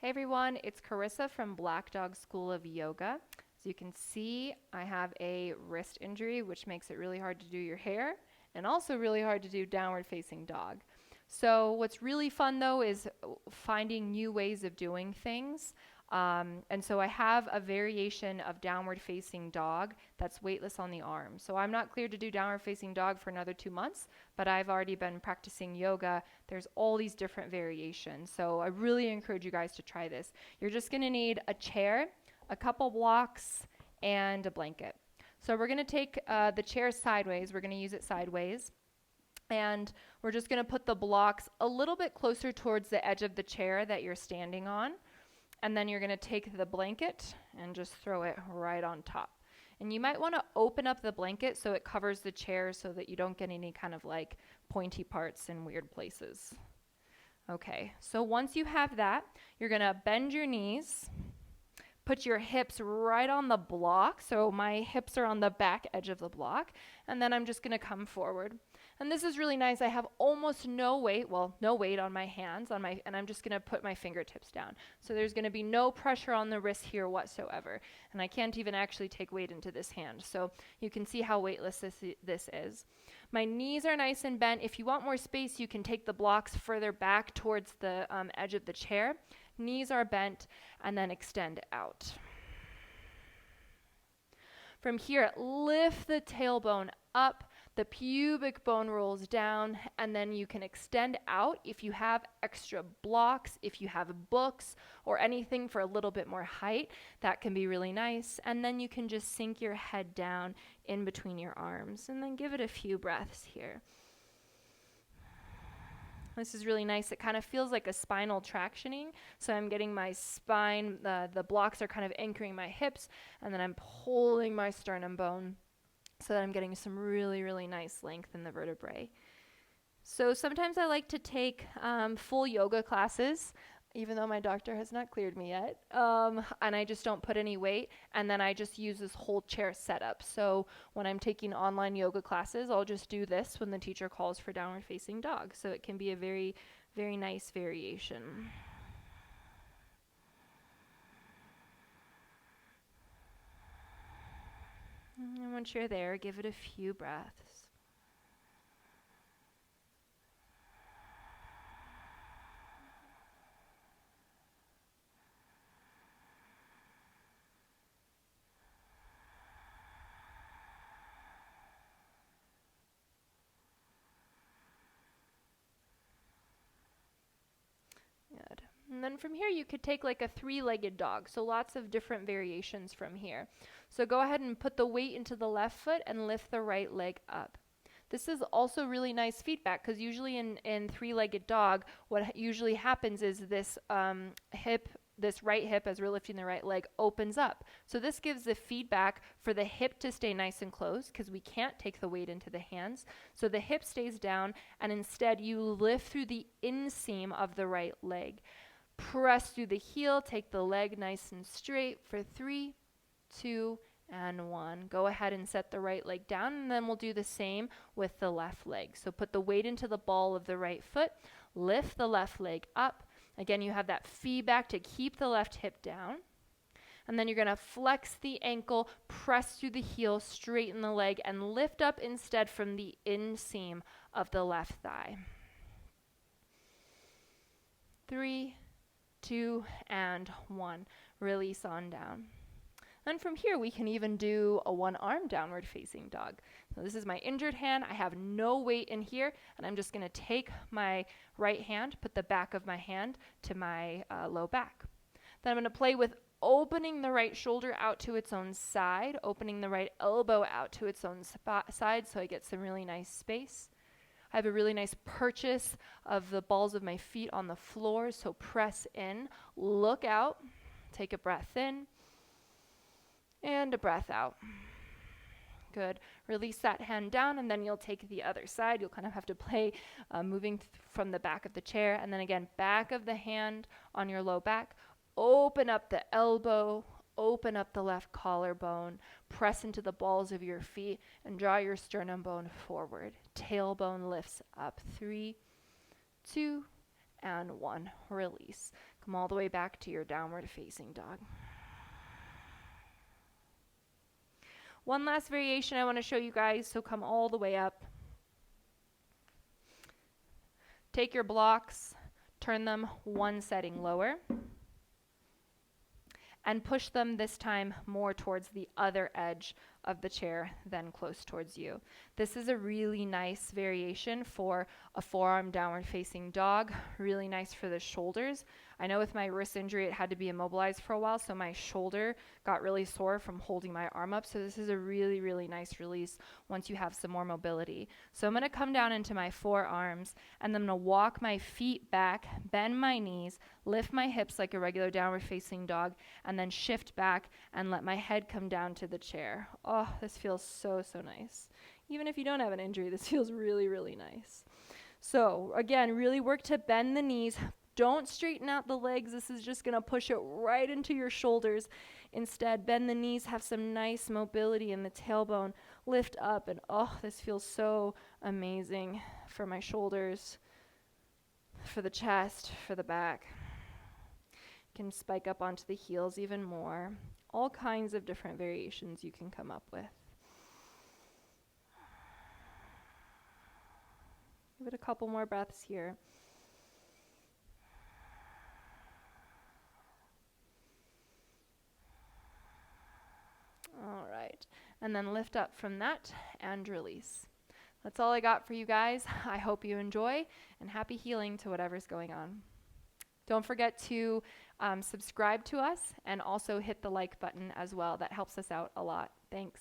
Hey everyone, it's Carissa from Black Dog School of Yoga. As you can see, I have a wrist injury, which makes it really hard to do your hair and also really hard to do downward facing dog. So what's really fun though is finding new ways of doing things. And so I have a variation of downward facing dog that's weightless on the arm. So I'm not cleared to do downward facing dog for another 2 months, but I've already been practicing yoga. There's all these different variations. So I really encourage you guys to try this. You're just going to need a chair, a couple blocks, and a blanket. So we're going to take the chair sideways. We're going to use it sideways. And we're just going to put the blocks a little bit closer towards the edge of the chair that you're standing on. And then you're going to take the blanket and just throw it right on top. And you might want to open up the blanket so it covers the chair so that you don't get any kind of like pointy parts in weird places. Okay, so once you have that, you're going to bend your knees, put your hips right on the block. So my hips are on the back edge of the block. And then I'm just going to come forward. And this is really nice. I have almost no weight on my hands, and I'm just going to put my fingertips down. So there's going to be no pressure on the wrist here whatsoever. And I can't even actually take weight into this hand. So you can see how weightless this is. My knees are nice and bent. If you want more space, you can take the blocks further back towards the edge of the chair. Knees are bent, and then extend out. From here, lift the tailbone up. The pubic bone rolls down, and then you can extend out if you have extra blocks, if you have books or anything for a little bit more height. That can be really nice. And then you can just sink your head down in between your arms and then give it a few breaths here. This is really nice. It kind of feels like a spinal tractioning. So I'm getting my spine, the blocks are kind of anchoring my hips, and then I'm pulling my sternum bone, so that I'm getting some really, really nice length in the vertebrae. So sometimes I like to take full yoga classes, even though my doctor has not cleared me yet, and I just don't put any weight, and then I just use this whole chair setup. So when I'm taking online yoga classes, I'll just do this when the teacher calls for downward facing dog. So it can be a very, very nice variation. And once you're there, give it a few breaths. Good. And then from here, you could take like a 3-legged dog. So lots of different variations from here. So go ahead and put the weight into the left foot and lift the right leg up. This is also really nice feedback because usually in 3-legged dog, what usually happens is this right hip, as we're lifting the right leg, opens up. So this gives the feedback for the hip to stay nice and close because we can't take the weight into the hands. So the hip stays down, and instead you lift through the inseam of the right leg. Press through the heel, take the leg nice and straight for 3, 2, and 1. Go ahead and set the right leg down, and then we'll do the same with the left leg. So put the weight into the ball of the right foot, lift the left leg up. Again, you have that feedback to keep the left hip down. And then you're going to flex the ankle, press through the heel, straighten the leg, and lift up instead from the inseam of the left thigh. 3, 2, and 1. Release on down. And from here, we can even do a 1-arm downward facing dog. So this is my injured hand. I have no weight in here, and I'm just going to take my right hand, put the back of my hand to my low back. Then I'm going to play with opening the right shoulder out to its own side, opening the right elbow out to its own side so I get some really nice space. I have a really nice purchase of the balls of my feet on the floor, so press in, look out, take a breath in, and a breath out. Good. Release that hand down, and then you'll take the other side. You'll kind of have to play moving from the back of the chair, and then again, back of the hand on your low back. Open up the elbow, open up the left collarbone, press into the balls of your feet, and draw your sternum bone forward. Tailbone lifts up. 3, 2, and 1. Release. Come all the way back to your downward facing dog. One last variation I want to show you guys, so come all the way up. Take your blocks, turn them one setting lower, and push them this time more towards the other edge of the chair than close towards you. This is a really nice variation for a forearm downward facing dog, really nice for the shoulders. I know with my wrist injury it had to be immobilized for a while, so my shoulder got really sore from holding my arm up, so this is a really, really nice release once you have some more mobility. So I'm going to come down into my forearms, and then I'm going to walk my feet back, bend my knees, lift my hips like a regular downward facing dog, and then shift back and let my head come down to the chair. Oh, this feels so, so nice. Even if you don't have an injury, this feels really, really nice. So again, really work to bend the knees. Don't straighten out the legs. This is just going to push it right into your shoulders. Instead, bend the knees, have some nice mobility in the tailbone. Lift up, and oh, this feels so amazing for my shoulders, for the chest, for the back. You can spike up onto the heels even more. All kinds of different variations you can come up with. Give it a couple more breaths here. All right, and then lift up from that and release. That's all I got for you guys. I hope you enjoy, and happy healing to whatever's going on. Don't forget to subscribe to us and also hit the like button as well. That helps us out a lot. Thanks.